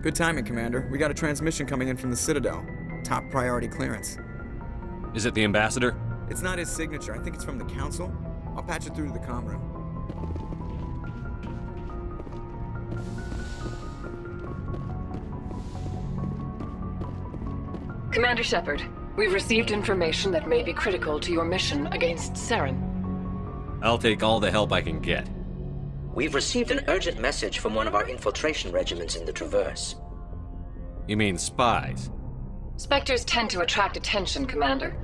Good timing, Commander. We got a transmission coming in from the Citadel. Top priority clearance. Is it the ambassador? It's not his signature. I think it's from the Council. I'll patch it through to the comm room. Commander Shepard, we've received information that may be critical to your mission against Saren. I'll take all the help I can get. We've received an urgent message from one of our infiltration regiments in the Traverse. You mean spies? Spectres tend to attract attention, Commander,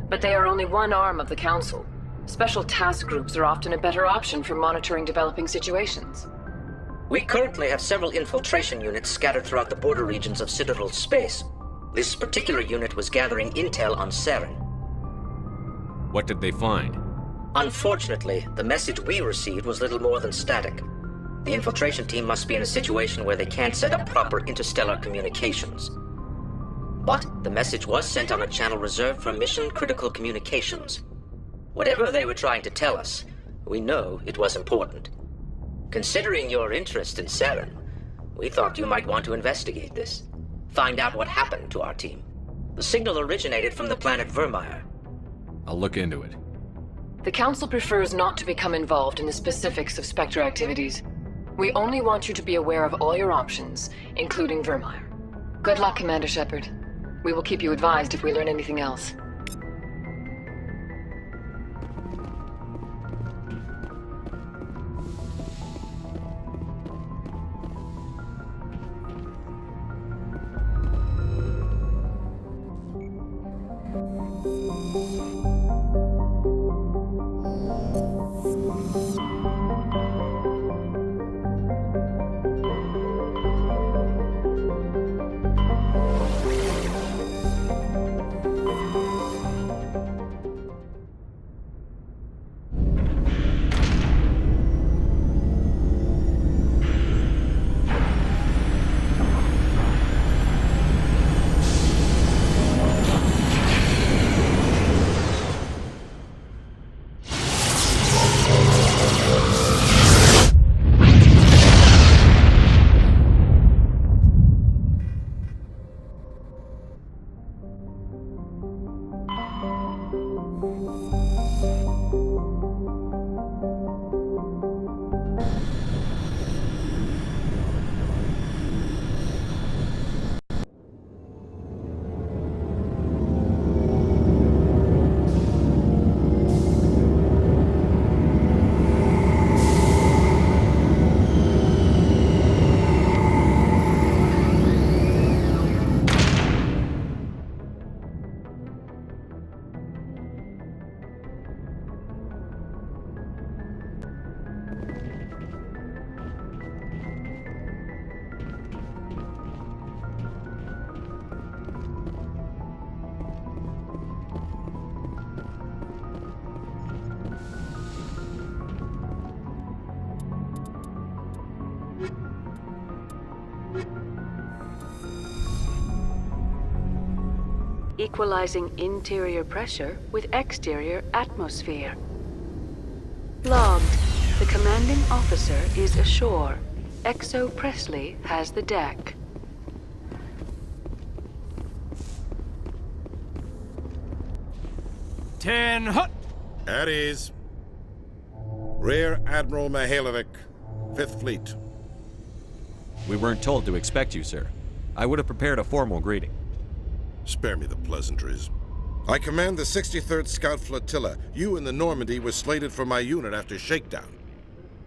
but they are only one arm of the Council. Special task groups are often a better option for monitoring developing situations. We currently have several infiltration units scattered throughout the border regions of Citadel space. This particular unit was gathering intel on Saren. What did they find? Unfortunately, the message we received was little more than static. The infiltration team must be in a situation where they can't set up proper interstellar communications. But the message was sent on a channel reserved for mission-critical communications. Whatever they were trying to tell us, we know it was important. Considering your interest in Saren, we thought you might want to investigate this. Find out what happened to our team. The signal originated from the planet Vermeer. I'll look into it. The Council prefers not to become involved in the specifics of Spectre activities. We only want you to be aware of all your options, including Vermeer. Good luck, Commander Shepard. We will keep you advised if we learn anything else. Equalizing interior pressure with exterior atmosphere. Logged. The commanding officer is ashore. Exo Presley has the deck. Ten hut! At ease. Rear Admiral Mihailovic, 5th Fleet. We weren't told to expect you, sir. I would have prepared a formal greeting. Spare me the pleasantries. I command the 63rd Scout Flotilla. You and the Normandy were slated for my unit after shakedown.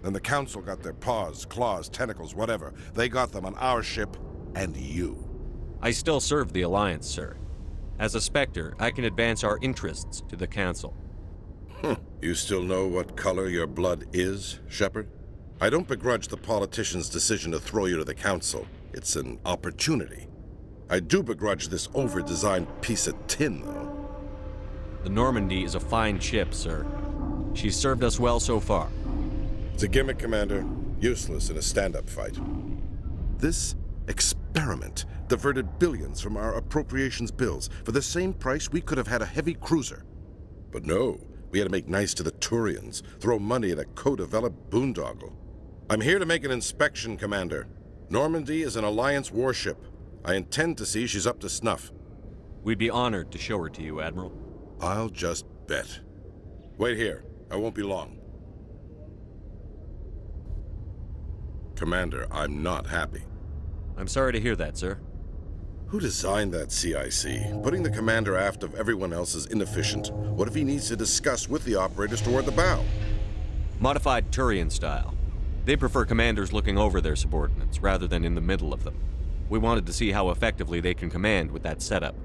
Then the Council got their paws, claws, tentacles, whatever. They got them on our ship and you. I still serve the Alliance, sir. As a Spectre, I can advance our interests to the Council. You still know what color your blood is, Shepard? I don't begrudge the politician's decision to throw you to the Council. It's an opportunity. I do begrudge this over-designed piece of tin, though. The Normandy is a fine ship, sir. She's served us well so far. It's a gimmick, Commander. Useless in a stand-up fight. This experiment diverted billions from our appropriations bills. For the same price, we could have had a heavy cruiser. But no, we had to make nice to the Turians, throw money at a co-developed boondoggle. I'm here to make an inspection, Commander. Normandy is an Alliance warship. I intend to see she's up to snuff. We'd be honored to show her to you, Admiral. I'll just bet. Wait here. I won't be long. Commander, I'm not happy. I'm sorry to hear that, sir. Who designed that CIC? Putting the commander aft of everyone else is inefficient. What if he needs to discuss with the operators toward the bow? Modified Turian style. They prefer commanders looking over their subordinates, rather than in the middle of them. We wanted to see how effectively they can command with that setup.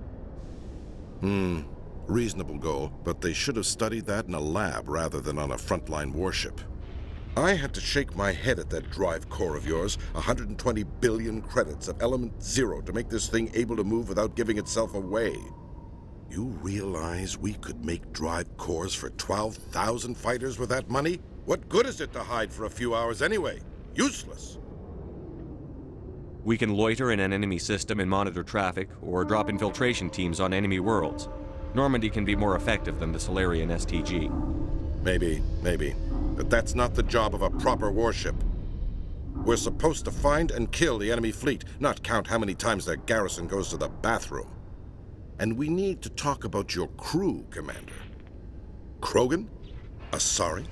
Reasonable goal, but they should have studied that in a lab rather than on a frontline warship. I had to shake my head at that drive core of yours. 120 billion credits of element 0 to make this thing able to move without giving itself away. You realize we could make drive cores for 12,000 fighters with that money? What good is it to hide for a few hours anyway? Useless. We can loiter in an enemy system and monitor traffic, or drop infiltration teams on enemy worlds. Normandy can be more effective than the Solarian STG. Maybe. But that's not the job of a proper warship. We're supposed to find and kill the enemy fleet, not count how many times their garrison goes to the bathroom. And we need to talk about your crew, Commander. Krogan? Asari?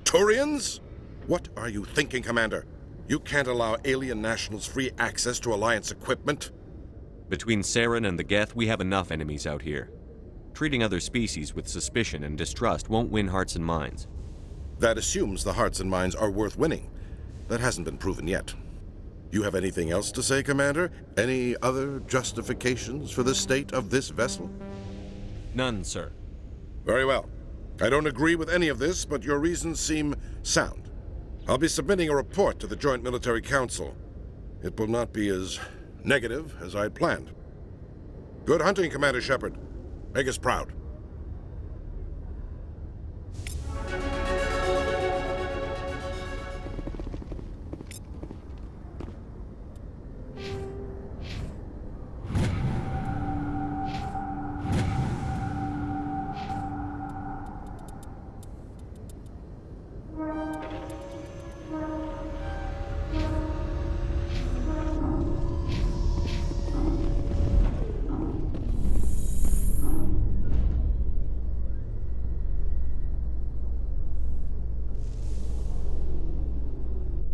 Turians? What are you thinking, Commander? You can't allow alien nationals free access to Alliance equipment? Between Saren and the Geth, we have enough enemies out here. Treating other species with suspicion and distrust won't win hearts and minds. That assumes the hearts and minds are worth winning. That hasn't been proven yet. You have anything else to say, Commander? Any other justifications for the state of this vessel? None, sir. Very well. I don't agree with any of this, but your reasons seem sound. I'll be submitting a report to the Joint Military Council. It will not be as negative as I had planned. Good hunting, Commander Shepard. Make us proud.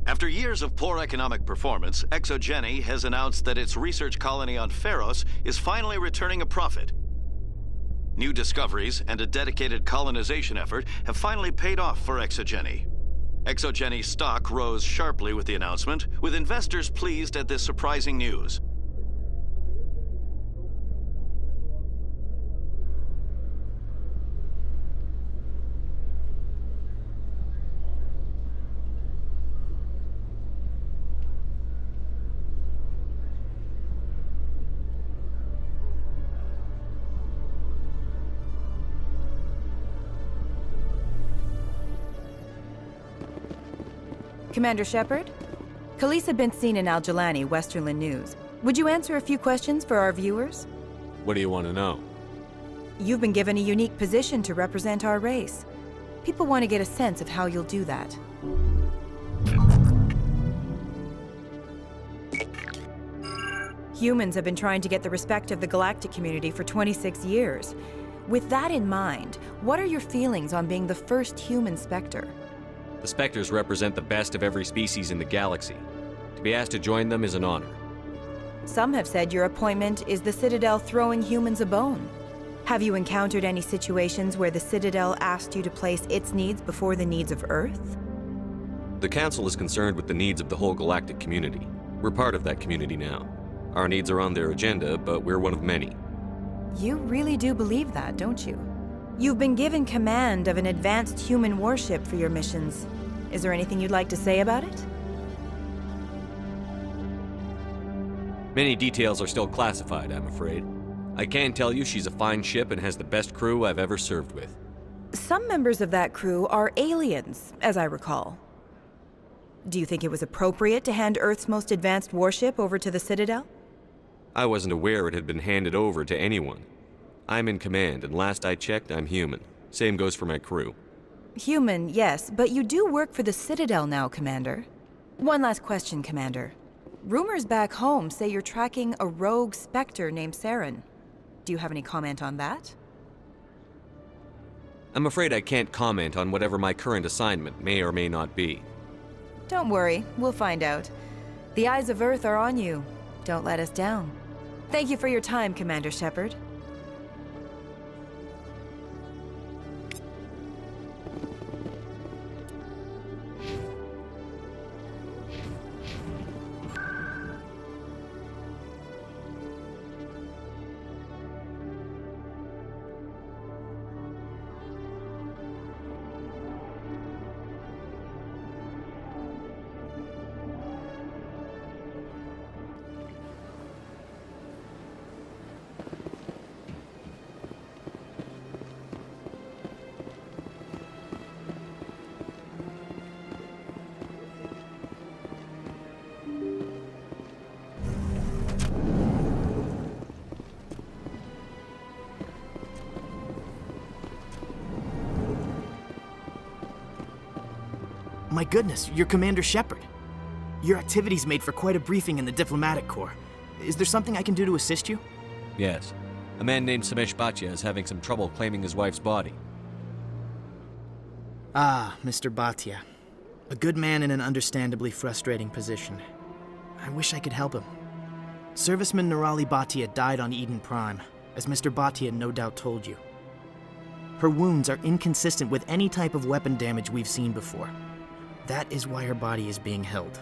After years of poor economic performance, ExoGeni has announced that its research colony on Pharos is finally returning a profit. New discoveries and a dedicated colonization effort have finally paid off for ExoGeni. ExoGeni's stock rose sharply with the announcement, with investors pleased at this surprising news. Commander Shepard? Khaleesa been seen in Al-Jalani, Westerland News. Would you answer a few questions for our viewers? What do you want to know? You've been given a unique position to represent our race. People want to get a sense of how you'll do that. Humans have been trying to get the respect of the galactic community for 26 years. With that in mind, what are your feelings on being the first human Spectre? The Spectres represent the best of every species in the galaxy. To be asked to join them is an honor. Some have said your appointment is the Citadel throwing humans a bone. Have you encountered any situations where the Citadel asked you to place its needs before the needs of Earth? The Council is concerned with the needs of the whole galactic community. We're part of that community now. Our needs are on their agenda, but we're one of many. You really do believe that, don't you? You've been given command of an advanced human warship for your missions. Is there anything you'd like to say about it? Many details are still classified, I'm afraid. I can tell you she's a fine ship and has the best crew I've ever served with. Some members of that crew are aliens, as I recall. Do you think it was appropriate to hand Earth's most advanced warship over to the Citadel? I wasn't aware it had been handed over to anyone. I'm in command, and last I checked, I'm human. Same goes for my crew. Human, yes, but you do work for the Citadel now, Commander. One last question, Commander. Rumors back home say you're tracking a rogue Spectre named Saren. Do you have any comment on that? I'm afraid I can't comment on whatever my current assignment may or may not be. Don't worry, we'll find out. The eyes of Earth are on you. Don't let us down. Thank you for your time, Commander Shepard. My goodness, you're Commander Shepard. Your activities made for quite a briefing in the Diplomatic Corps. Is there something I can do to assist you? Yes. A man named Samesh Bhatia is having some trouble claiming his wife's body. Ah, Mr. Bhatia. A good man in an understandably frustrating position. I wish I could help him. Serviceman Nirali Bhatia died on Eden Prime, as Mr. Bhatia no doubt told you. Her wounds are inconsistent with any type of weapon damage we've seen before. That is why her body is being held.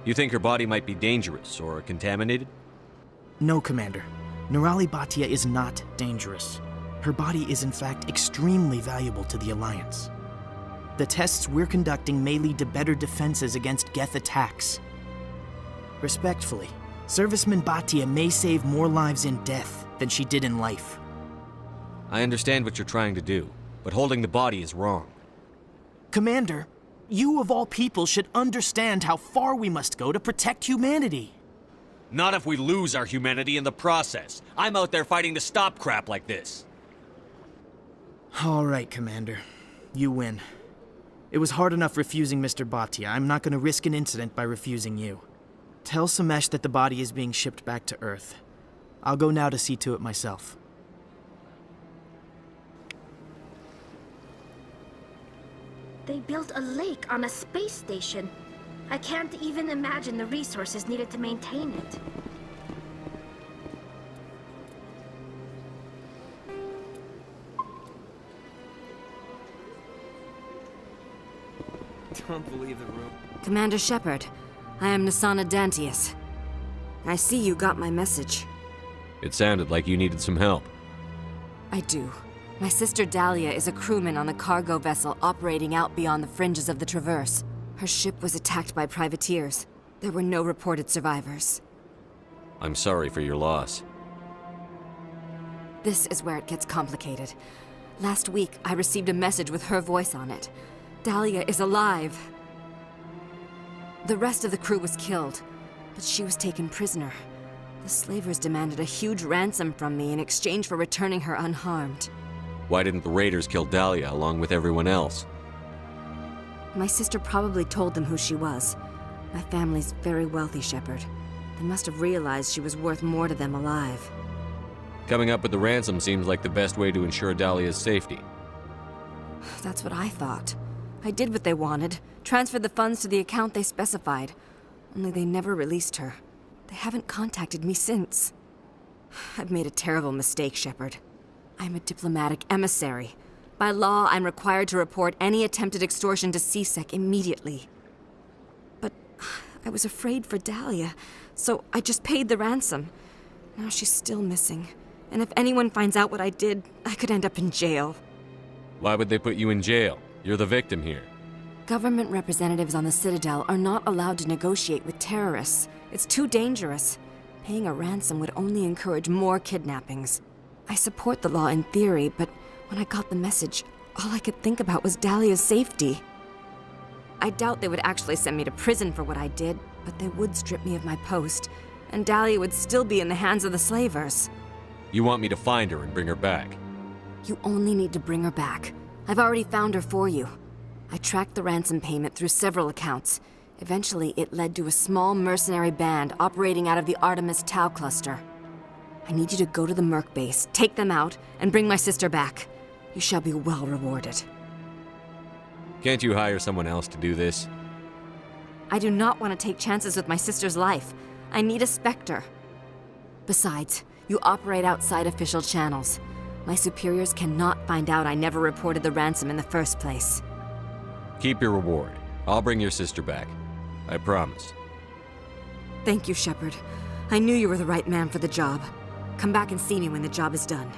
You think her body might be dangerous or contaminated? No, Commander. Nirali Bhatia is not dangerous. Her body is in fact extremely valuable to the Alliance. The tests we're conducting may lead to better defenses against Geth attacks. Respectfully, Serviceman Bhatia may save more lives in death than she did in life. I understand what you're trying to do, but holding the body is wrong. Commander, you of all people should understand how far we must go to protect humanity. Not if we lose our humanity in the process. I'm out there fighting to stop crap like this. All right, Commander. You win. It was hard enough refusing Mr. Bhatia. I'm not going to risk an incident by refusing you. Tell Samesh that the body is being shipped back to Earth. I'll go now to see to it myself. They built a lake on a space station. I can't even imagine the resources needed to maintain it. Don't believe the room. Commander Shepard, I am Nasana Dantius. I see you got my message. It sounded like you needed some help. I do. My sister Dahlia is a crewman on a cargo vessel operating out beyond the fringes of the Traverse. Her ship was attacked by privateers. There were no reported survivors. I'm sorry for your loss. This is where it gets complicated. Last week, I received a message with her voice on it. Dahlia is alive. The rest of the crew was killed, but she was taken prisoner. The slavers demanded a huge ransom from me in exchange for returning her unharmed. Why didn't the raiders kill Dahlia along with everyone else? My sister probably told them who she was. My family's very wealthy, Shepard. They must have realized she was worth more to them alive. Coming up with the ransom seems like the best way to ensure Dahlia's safety. That's what I thought. I did what they wanted, transferred the funds to the account they specified. Only they never released her. They haven't contacted me since. I've made a terrible mistake, Shepard. I'm a diplomatic emissary. By law, I'm required to report any attempted extortion to CSEC immediately. But I was afraid for Dahlia, so I just paid the ransom. Now she's still missing. And if anyone finds out what I did, I could end up in jail. Why would they put you in jail? You're the victim here. Government representatives on the Citadel are not allowed to negotiate with terrorists. It's too dangerous. Paying a ransom would only encourage more kidnappings. I support the law in theory, but when I got the message, all I could think about was Dahlia's safety. I doubt they would actually send me to prison for what I did, but they would strip me of my post, and Dahlia would still be in the hands of the slavers. You want me to find her and bring her back? You only need to bring her back. I've already found her for you. I tracked the ransom payment through several accounts. Eventually, it led to a small mercenary band operating out of the Artemis Tau cluster. I need you to go to the Merc base, take them out, and bring my sister back. You shall be well rewarded. Can't you hire someone else to do this? I do not want to take chances with my sister's life. I need a Spectre. Besides, you operate outside official channels. My superiors cannot find out I never reported the ransom in the first place. Keep your reward. I'll bring your sister back. I promise. Thank you, Shepard. I knew you were the right man for the job. Come back and see me when the job is done.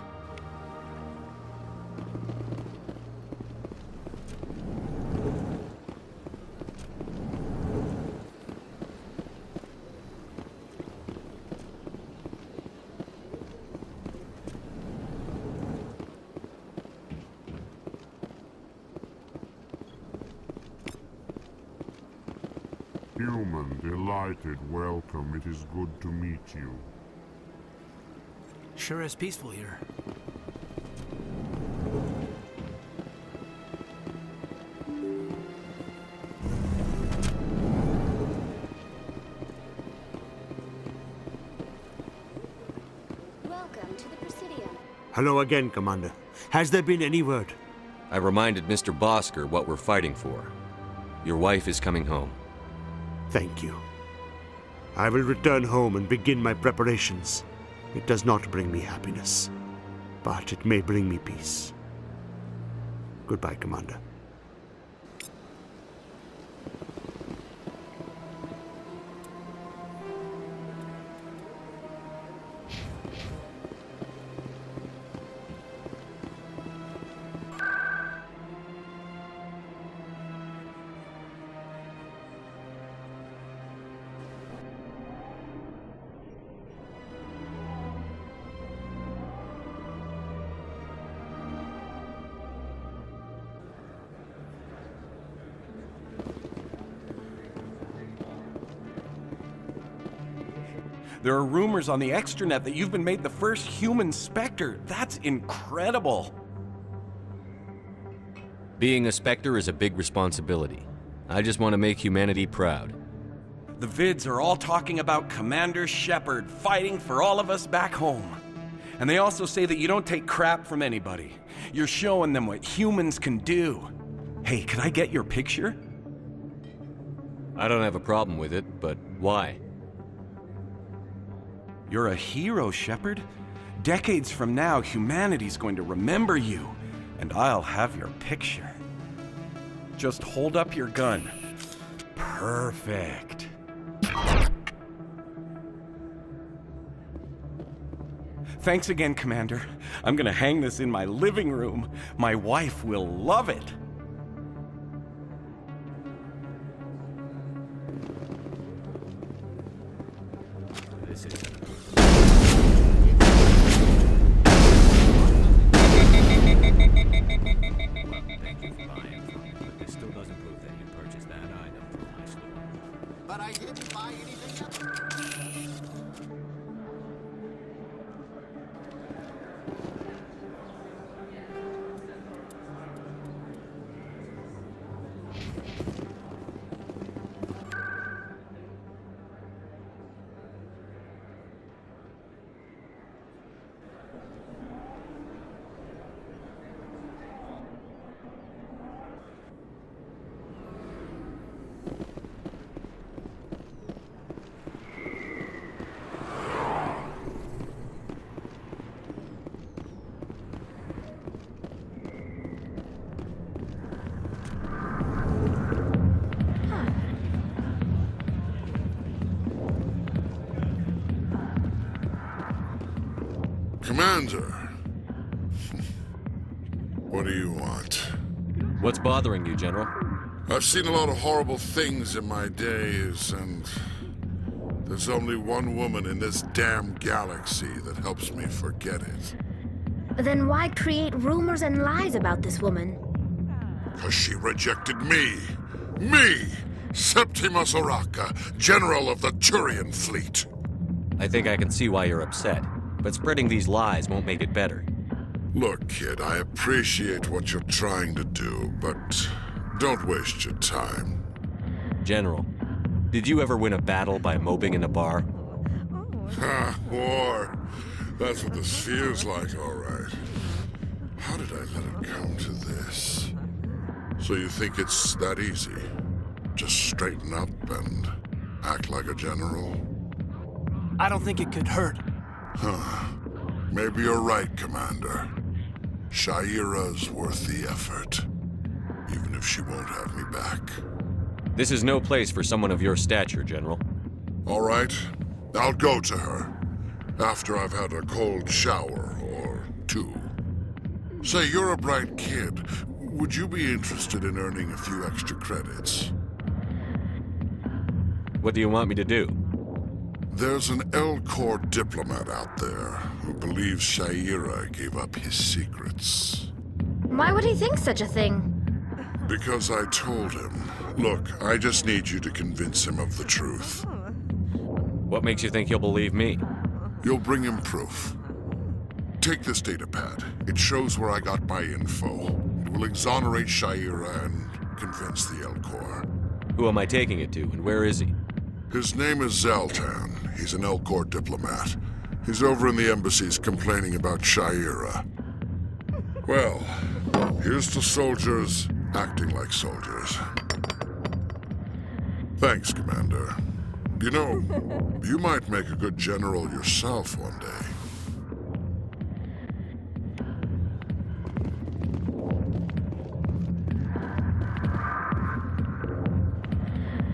Human, delighted, welcome. It is good to meet you. Sure is peaceful here. Welcome to the Presidium. Hello again, Commander. Has there been any word? I reminded Mr. Bosker what we're fighting for. Your wife is coming home. Thank you. I will return home and begin my preparations. It does not bring me happiness, but it may bring me peace. Goodbye, Commander. There are rumors on the extranet that you've been made the first human Spectre. That's incredible. Being a Spectre is a big responsibility. I just want to make humanity proud. The vids are all talking about Commander Shepard fighting for all of us back home. And they also say that you don't take crap from anybody. You're showing them what humans can do. Hey, can I get your picture? I don't have a problem with it, but why? You're a hero, Shepard. Decades from now, humanity's going to remember you, and I'll have your picture. Just hold up your gun. Perfect. Thanks again, Commander. I'm gonna hang this in my living room. My wife will love it. This is... This still doesn't prove that you purchased that item from my store. But I didn't buy anything else. Commander, what do you want? What's bothering you, General? I've seen a lot of horrible things in my days, and there's only one woman in this damn galaxy that helps me forget it. Then why create rumors and lies about this woman? 'Cause she rejected me! Me! Septimus Oraka, General of the Turian Fleet! I think I can see why you're upset, but spreading these lies won't make it better. Look, kid, I appreciate what you're trying to do, but don't waste your time. General, Did you ever win a battle by moping in a bar? Ha, war. That's what this feels like, all right. How did I let it come to this? So you think it's that easy? Just straighten up and act like a general? I don't think it could hurt. Huh. Maybe you're right, Commander. Shaira's worth the effort. Even if she won't have me back. This is no place for someone of your stature, General. All right. I'll go to her. After I've had a cold shower or two. Say, you're a bright kid. Would you be interested in earning a few extra credits? What do you want me to do? There's an L-Corps diplomat out there who believes Shaira gave up his secrets. Why would he think such a thing? Because I told him. Look, I just need you to convince him of the truth. What makes you think he'll believe me? You'll bring him proof. Take this datapad. It shows where I got my info. It will exonerate Shaira and convince the L-Corps. Who am I taking it to, and where is he? His name is Zaltan. He's an L-Corps diplomat. He's over in the embassies complaining about Shaira. Well, here's to soldiers acting like soldiers. Thanks, Commander. You know, you might make a good general yourself one day.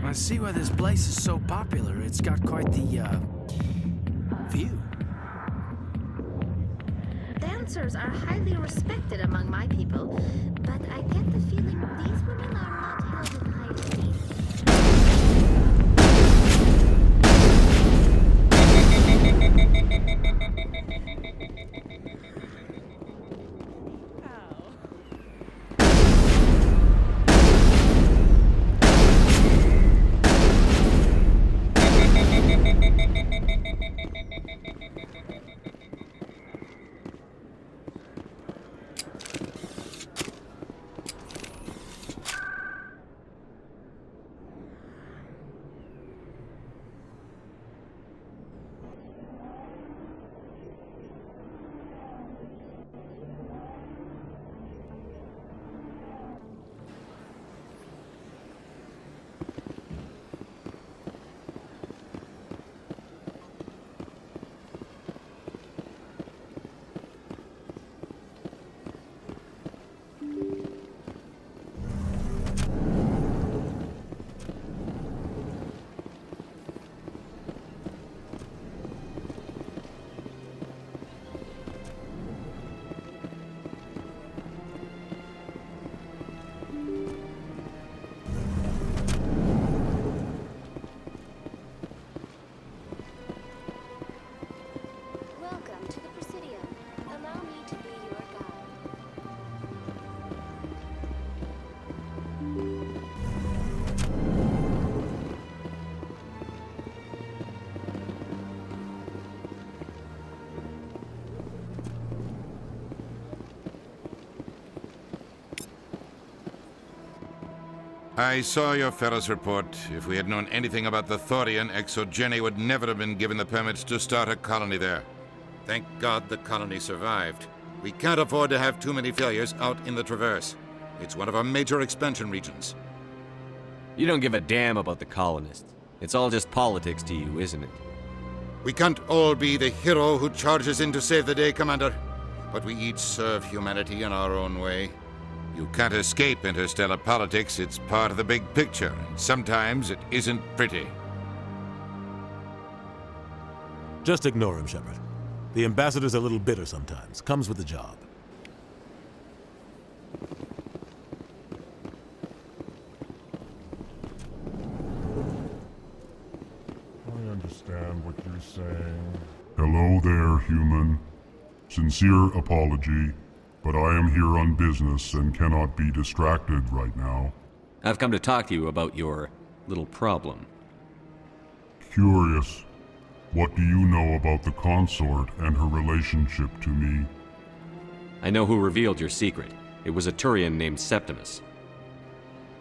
I see why this place is so popular. It's got quite the, view. Dancers are highly respected among my people, but I get the feeling these women are not held in high esteem. I saw your Ferris report. If we had known anything about the Thorian, ExoGeni would never have been given the permits to start a colony there. Thank God the colony survived. We can't afford to have too many failures out in the Traverse. It's one of our major expansion regions. You don't give a damn about the colonists. It's all just politics to you, isn't it? We can't all be the hero who charges in to save the day, Commander. But we each serve humanity in our own way. You can't escape interstellar politics. It's part of the big picture, and sometimes it isn't pretty. Just ignore him, Shepard. The ambassador's a little bitter sometimes. Comes with the job. I understand what you're saying. Hello there, human. Sincere apology, but I am here on business and cannot be distracted right now. I've come to talk to you about your little problem. Curious. What do you know about the consort and her relationship to me? I know who revealed your secret. It was a Turian named Septimus.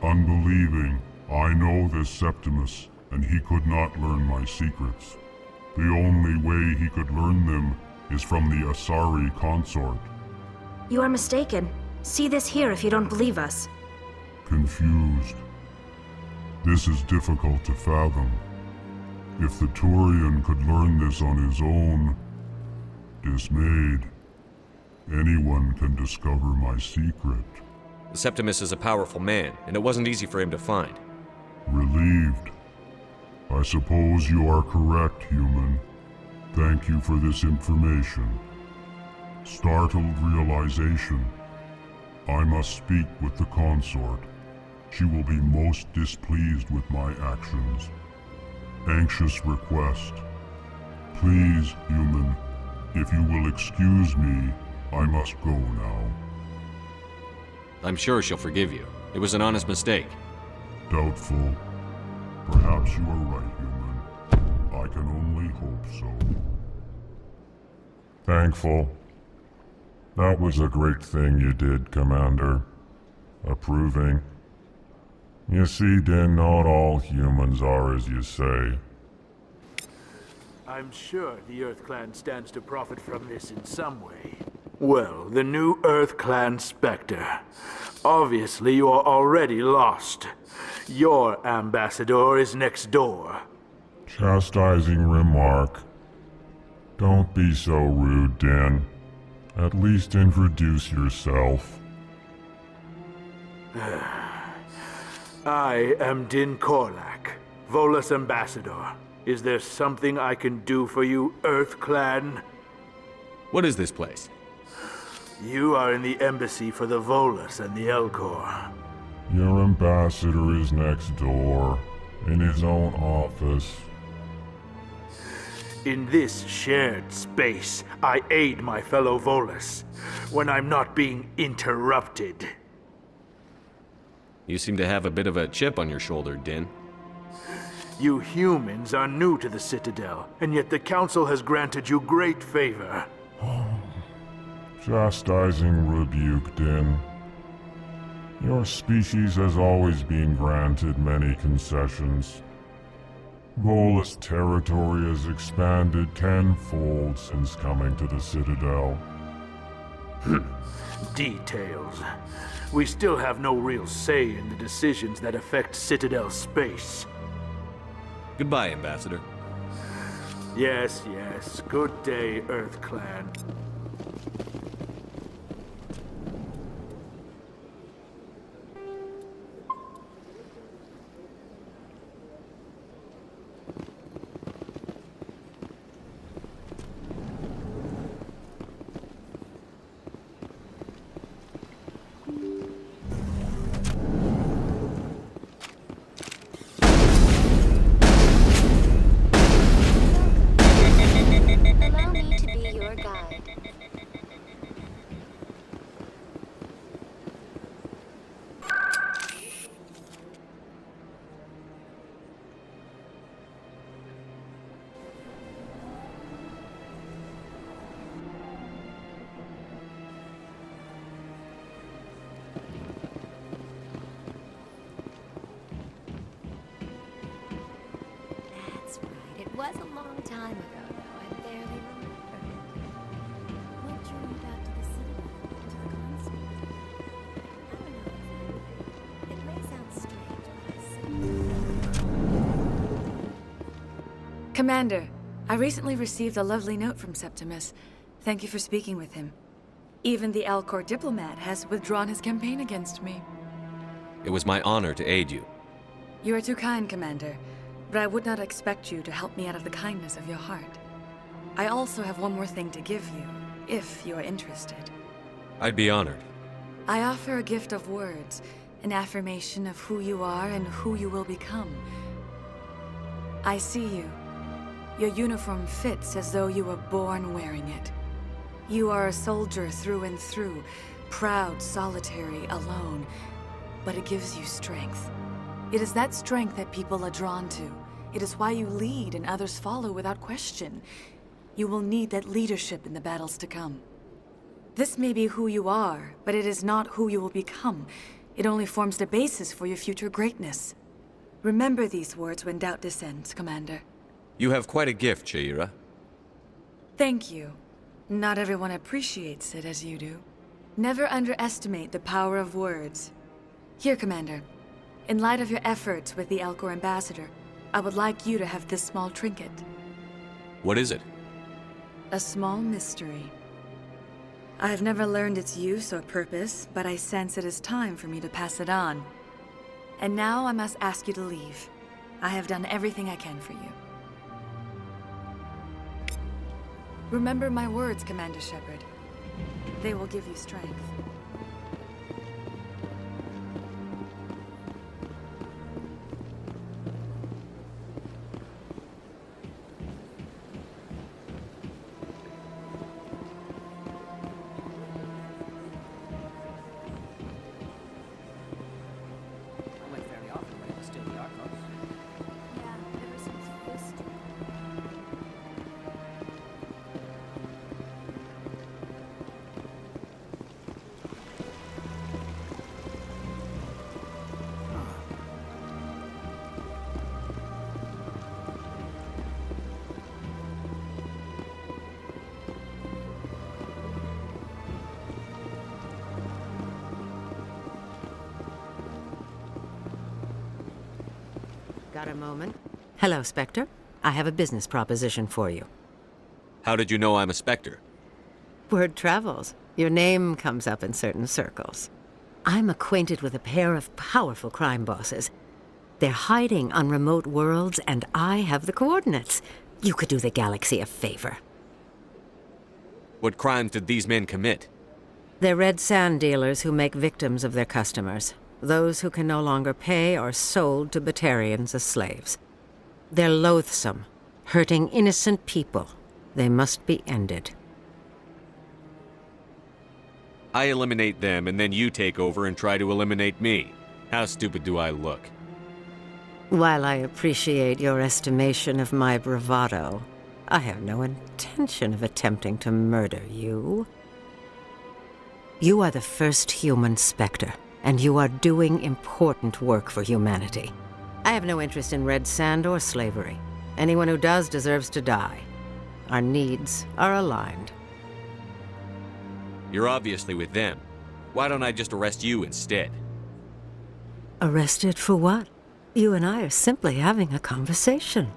Unbelieving. I know this Septimus, and he could not learn my secrets. The only way he could learn them is from the Asari consort. You are mistaken. See this here if you don't believe us. Confused. This is difficult to fathom. If the Turian could learn this on his own, dismayed, anyone can discover my secret. The Septimus is a powerful man, and it wasn't easy for him to find. Relieved. I suppose you are correct, human. Thank you for this information. Startled realization. I must speak with the consort. She will be most displeased with my actions. Anxious request. Please, human, if you will excuse me, I must go now. I'm sure she'll forgive you. It was an honest mistake. Doubtful. Perhaps you are right, human. I can only hope so. Thankful. That was a great thing you did, Commander. Approving. You see, Din, not all humans are as you say. I'm sure the Earth Clan stands to profit from this in some way. Well, the new Earth Clan Spectre. Obviously, you are already lost. Your ambassador is next door. Chastising remark. Don't be so rude, Din. At least introduce yourself. I am Din Korlak, Volus ambassador. Is there something I can do for you, Earth Clan? What is this place? You are in the embassy for the Volus and the Elcor. Your ambassador is next door, in his own office. In this shared space, I aid my fellow Volus when I'm not being interrupted. You seem to have a bit of a chip on your shoulder, Din. You humans are new to the Citadel, and yet the Council has granted you great favor. Chastising rebuke, Din. Your species has always been granted many concessions. Volus territory has expanded tenfold since coming to the Citadel. Details. We still have no real say in the decisions that affect Citadel space. Goodbye, Ambassador. Yes, yes. Good day, Earth Clan. Allow me to be your guide. That's right. It was a long time ago, though. I barely remember it. What drew you back to the Citadel, to the console? I don't know exactly. It may sound strange, but I simply... Commander, I recently received a lovely note from Septimus. Thank you for speaking with him. Even the Elcor diplomat has withdrawn his campaign against me. It was my honor to aid you. You are too kind, Commander, but I would not expect you to help me out of the kindness of your heart. I also have one more thing to give you, if you are interested. I'd be honored. I offer a gift of words, an affirmation of who you are and who you will become. I see you. Your uniform fits as though you were born wearing it. You are a soldier through and through, proud, solitary, alone, but it gives you strength. It is that strength that people are drawn to. It is why you lead and others follow without question. You will need that leadership in the battles to come. This may be who you are, but it is not who you will become. It only forms the basis for your future greatness. Remember these words when doubt descends, Commander. You have quite a gift, Shaira. Thank you. Not everyone appreciates it as you do. Never underestimate the power of words. Here, Commander. In light of your efforts with the Elcor Ambassador, I would like you to have this small trinket. What is it? A small mystery. I have never learned its use or purpose, but I sense it is time for me to pass it on. And now I must ask you to leave. I have done everything I can for you. Remember my words, Commander Shepard. They will give you strength. Got a moment? Hello, Spectre. I have a business proposition for you. How did you know I'm a Spectre? Word travels. Your name comes up in certain circles. I'm acquainted with a pair of powerful crime bosses. They're hiding on remote worlds, and I have the coordinates. You could do the galaxy a favor. What crimes did these men commit? They're red sand dealers who make victims of their customers. Those who can no longer pay are sold to Batarians as slaves. They're loathsome, hurting innocent people. They must be ended. I eliminate them, and then you take over and try to eliminate me. How stupid do I look? While I appreciate your estimation of my bravado, I have no intention of attempting to murder you. You are the first human Spectre, and you are doing important work for humanity. I have no interest in red sand or slavery. Anyone who does deserves to die. Our needs are aligned. You're obviously with them. Why don't I just arrest you instead? Arrested for what? You and I are simply having a conversation.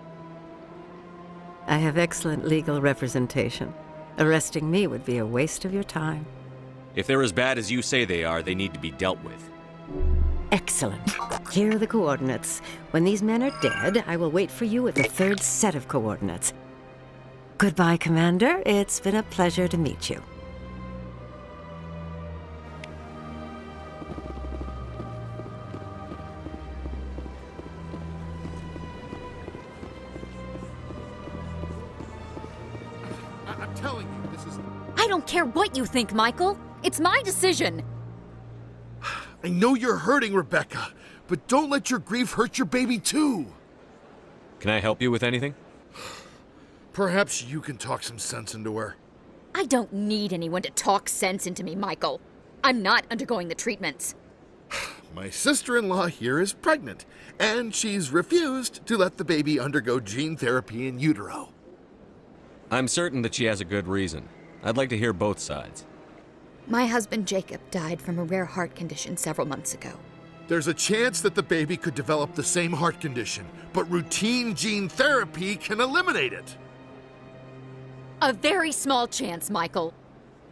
I have excellent legal representation. Arresting me would be a waste of your time. If they're as bad as you say they are, they need to be dealt with. Excellent. Here are the coordinates. When these men are dead, I will wait for you at the third set of coordinates. Goodbye, Commander. It's been a pleasure to meet you. I'm telling you, this is... I don't care what you think, Michael. It's my decision. I know you're hurting, Rebecca, but don't let your grief hurt your baby too. Can I help you with anything? Perhaps you can talk some sense into her. I don't need anyone to talk sense into me, Michael. I'm not undergoing the treatments. My sister-in-law here is pregnant, and she's refused to let the baby undergo gene therapy in utero. I'm certain that she has a good reason. I'd like to hear both sides. My husband Jacob died from a rare heart condition several months ago. There's a chance that the baby could develop the same heart condition, but routine gene therapy can eliminate it. A very small chance, Michael.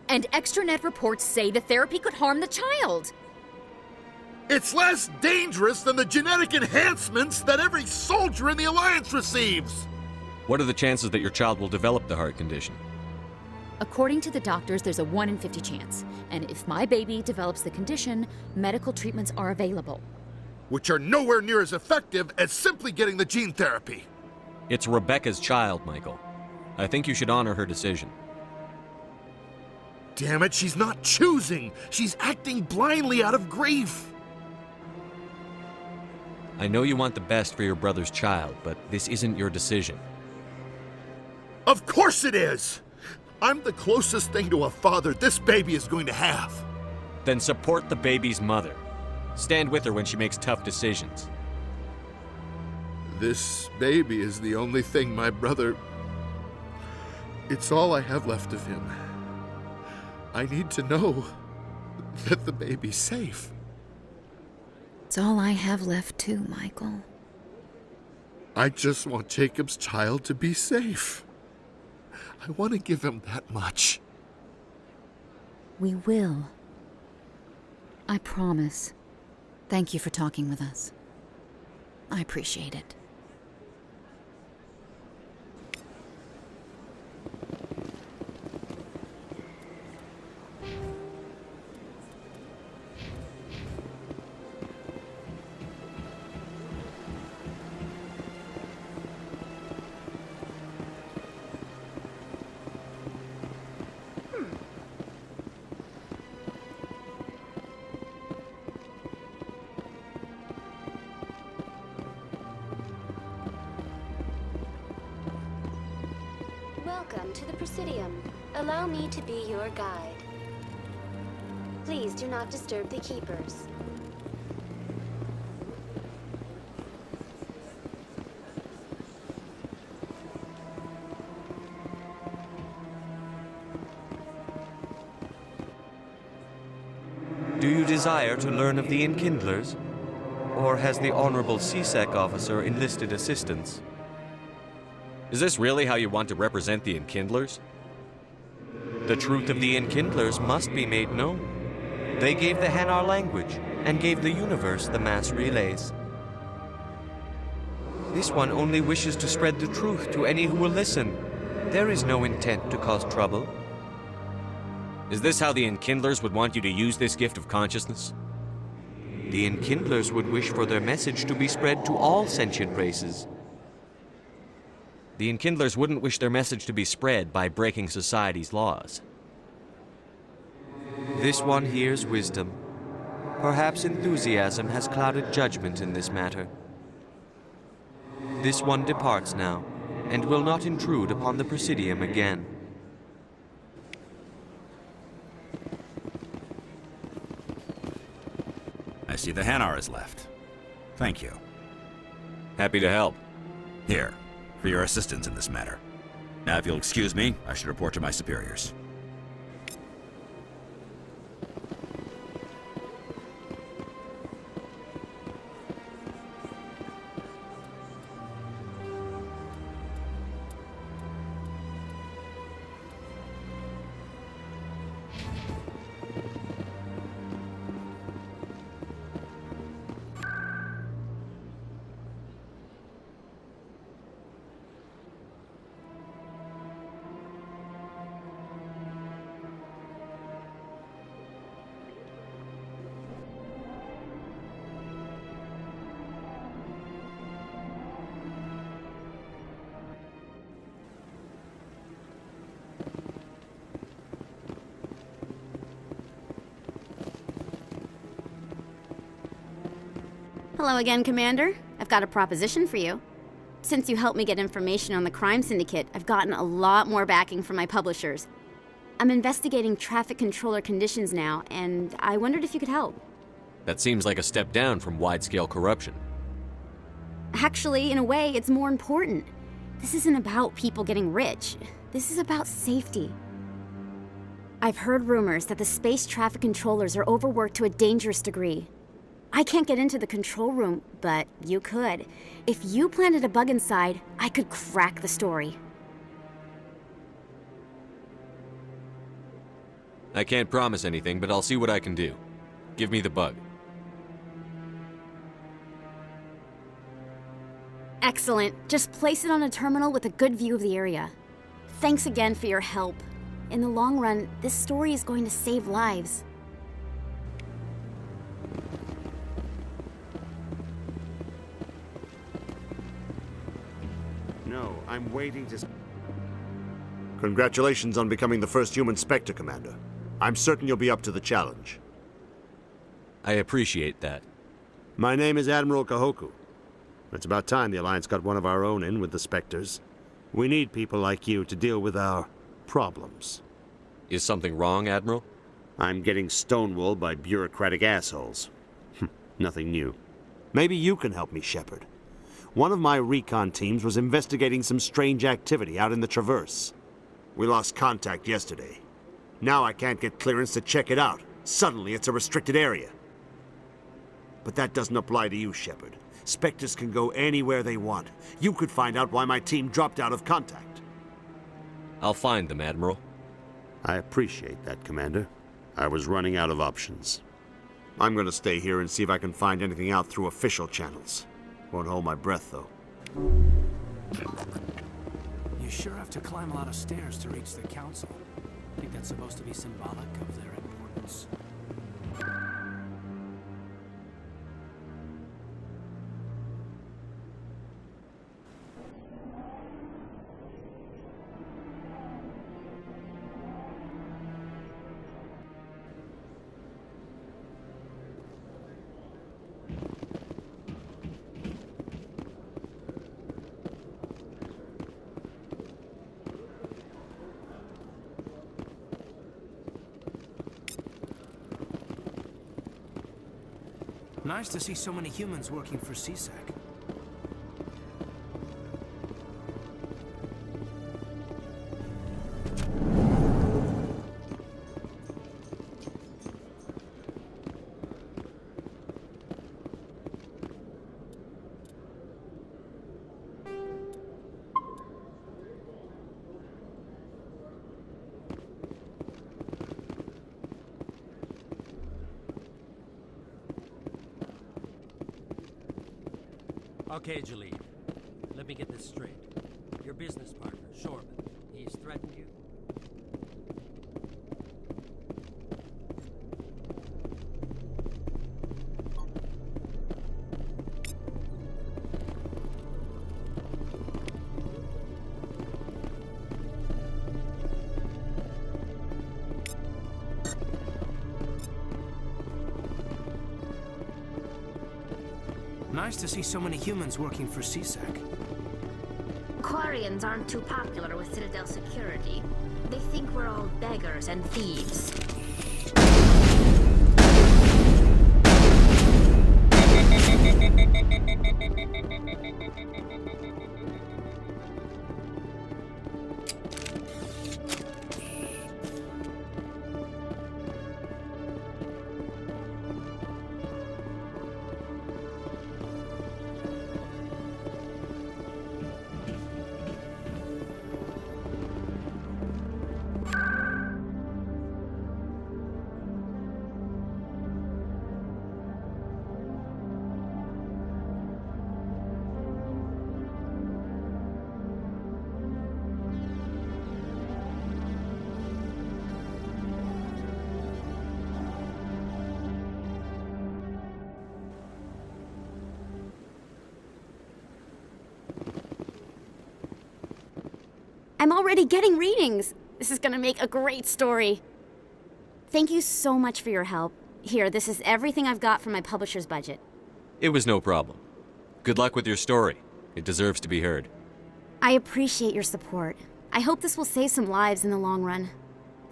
And extranet reports say the therapy could harm the child. It's less dangerous than the genetic enhancements that every soldier in the Alliance receives. What are the chances that your child will develop the heart condition? According to the doctors, there's a 1 in 50 chance. And if my baby develops the condition, medical treatments are available. Which are nowhere near as effective as simply getting the gene therapy. It's Rebecca's child, Michael. I think you should honor her decision. Damn it, she's not choosing. She's acting blindly out of grief. I know you want the best for your brother's child, but this isn't your decision. Of course it is! I'm the closest thing to a father this baby is going to have. Then support the baby's mother. Stand with her when she makes tough decisions. This baby is the only thing my brother... It's all I have left of him. I need to know that the baby's safe. It's all I have left too, Michael. I just want Jacob's child to be safe. I want to give him that much. We will. I promise. Thank you for talking with us. I appreciate it. Welcome to the Presidium. Allow me to be your guide. Please do not disturb the keepers. Do you desire to learn of the Enkindlers? Or has the Honorable CSEC officer enlisted assistance? Is this really how you want to represent the Enkindlers? The truth of the Enkindlers must be made known. They gave the Hanar language, and gave the universe the mass relays. This one only wishes to spread the truth to any who will listen. There is no intent to cause trouble. Is this how the Enkindlers would want you to use this gift of consciousness? The Enkindlers would wish for their message to be spread to all sentient races. The Enkindlers wouldn't wish their message to be spread by breaking society's laws. This one hears wisdom. Perhaps enthusiasm has clouded judgment in this matter. This one departs now, and will not intrude upon the Presidium again. I see the Hanar is left. Thank you. Happy to help. Here, for your assistance in this matter. Now, if you'll excuse me, I should report to my superiors. Hello again, Commander. I've got a proposition for you. Since you helped me get information on the crime syndicate, I've gotten a lot more backing from my publishers. I'm investigating traffic controller conditions now, and I wondered if you could help. That seems like a step down from wide-scale corruption. Actually, in a way, it's more important. This isn't about people getting rich. This is about safety. I've heard rumors that the space traffic controllers are overworked to a dangerous degree. I can't get into the control room, but you could. If you planted a bug inside, I could crack the story. I can't promise anything, but I'll see what I can do. Give me the bug. Excellent. Just place it on a terminal with a good view of the area. Thanks again for your help. In the long run, this story is going to save lives. No, I'm waiting to... Congratulations on becoming the first human Spectre, Commander. I'm certain you'll be up to the challenge. I appreciate that. My name is Admiral Kohoku. It's about time the Alliance got one of our own in with the Spectres. We need people like you to deal with our problems. Is something wrong, Admiral? I'm getting stonewalled by bureaucratic assholes. Nothing new. Maybe you can help me, Shepard. One of my recon teams was investigating some strange activity out in the Traverse. We lost contact yesterday. Now I can't get clearance to check it out. Suddenly it's a restricted area. But that doesn't apply to you, Shepard. Spectres can go anywhere they want. You could find out why my team dropped out of contact. I'll find them, Admiral. I appreciate that, Commander. I was running out of options. I'm gonna stay here and see if I can find anything out through official channels. Won't hold my breath, though. You sure have to climb a lot of stairs to reach the Council. I think that's supposed to be symbolic of their importance. Nice to see so many humans working for CSAC. Okay, Jaleel. Let me get this straight. Your business partner, Shorman, he's threatened you? Nice to see so many humans working for CSAC. Quarians aren't too popular with Citadel security. They think we're all beggars and thieves. I'm already getting readings. This is gonna make a great story. Thank you so much for your help. Here, this is everything I've got from my publisher's budget. It was no problem. Good luck with your story. It deserves to be heard. I appreciate your support. I hope this will save some lives in the long run.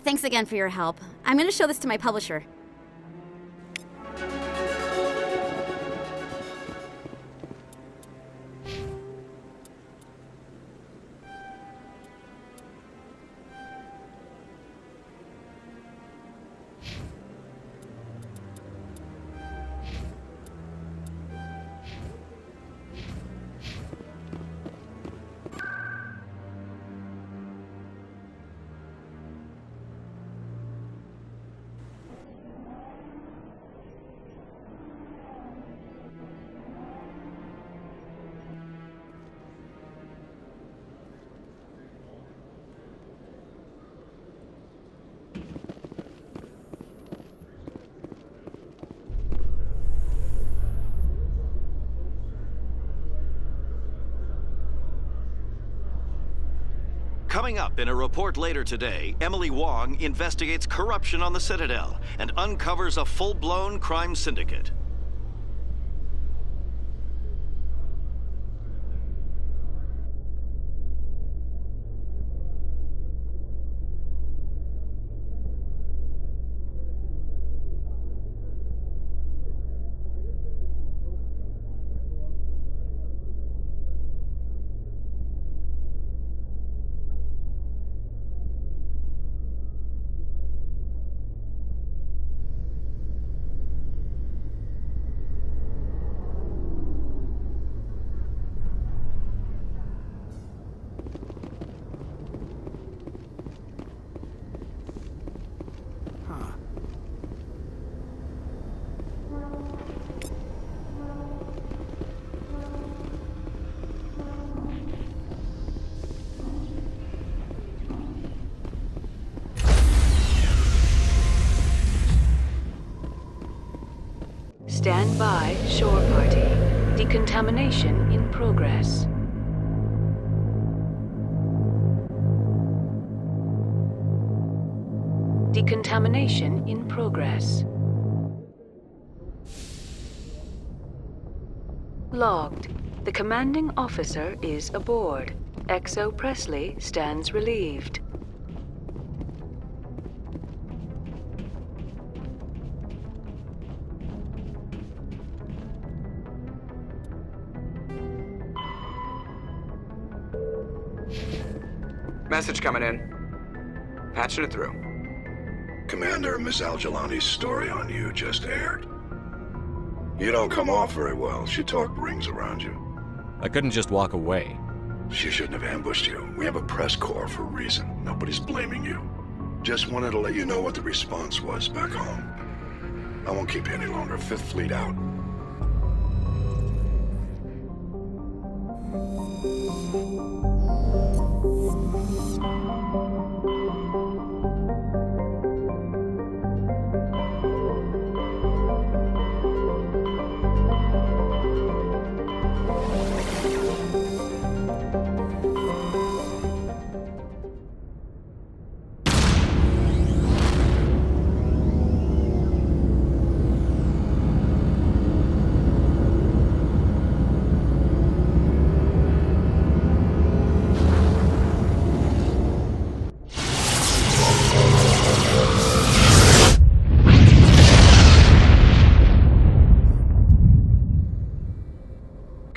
Thanks again for your help. I'm gonna show this to my publisher. Coming up in a report later today, Emily Wong investigates corruption on the Citadel and uncovers a full-blown crime syndicate. Decontamination in progress. Decontamination in progress. Logged. The commanding officer is aboard. XO Presley stands relieved. Message coming in. Patching it through. Commander, Miss Al-Jalani's story on you just aired. You don't come off very well. She talked rings around you. I couldn't just walk away. She shouldn't have ambushed you. We have a press corps for a reason. Nobody's blaming you. Just wanted to let you know what the response was back home. I won't keep you any longer. Fifth Fleet out.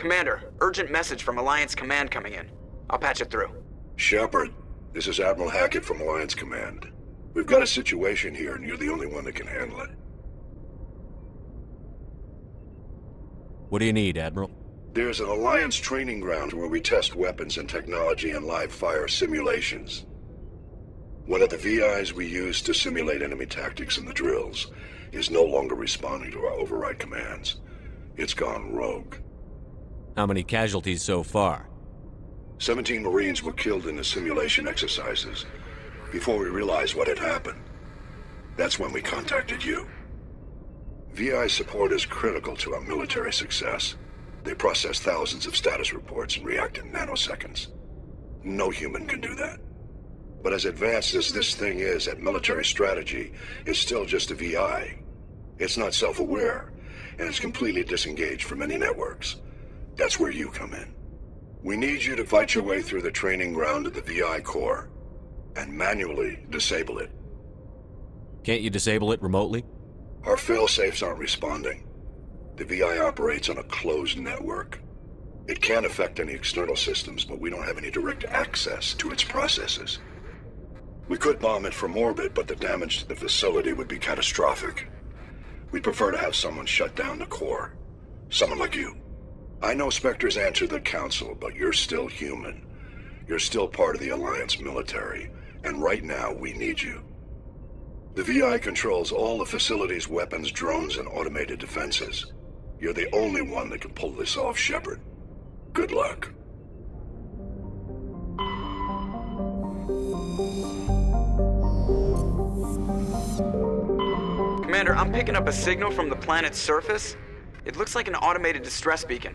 Commander, urgent message from Alliance Command coming in. I'll patch it through. Shepard, this is Admiral Hackett from Alliance Command. We've got a situation here, and you're the only one that can handle it. What do you need, Admiral? There's an Alliance training ground where we test weapons and technology in live-fire simulations. One of the VIs we use to simulate enemy tactics in the drills is no longer responding to our override commands. It's gone rogue. How many casualties so far? 17 Marines were killed in the simulation exercises before we realized what had happened. That's when we contacted you. VI support is critical to our military success. They process thousands of status reports and react in nanoseconds. No human can do that. But as advanced as this thing is at military strategy, it's still just a VI. It's not self-aware, and it's completely disengaged from any networks. That's where you come in. We need you to fight your way through the training ground of the VI core and manually disable it. Can't you disable it remotely? Our fail-safes aren't responding. The VI operates on a closed network. It can affect any external systems, but we don't have any direct access to its processes. We could bomb it from orbit, but the damage to the facility would be catastrophic. We'd prefer to have someone shut down the core. Someone like you. I know Spectres answer the Council, but you're still human. You're still part of the Alliance military, and right now we need you. The VI controls all the facility's weapons, drones, and automated defenses. You're the only one that can pull this off, Shepard. Good luck. Commander, I'm picking up a signal from the planet's surface. It looks like an automated distress beacon.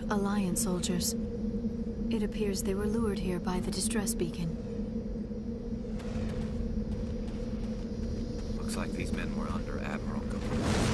Alliance soldiers. It appears they were lured here by the distress beacon. Looks like these men were under Admiral Kohoku.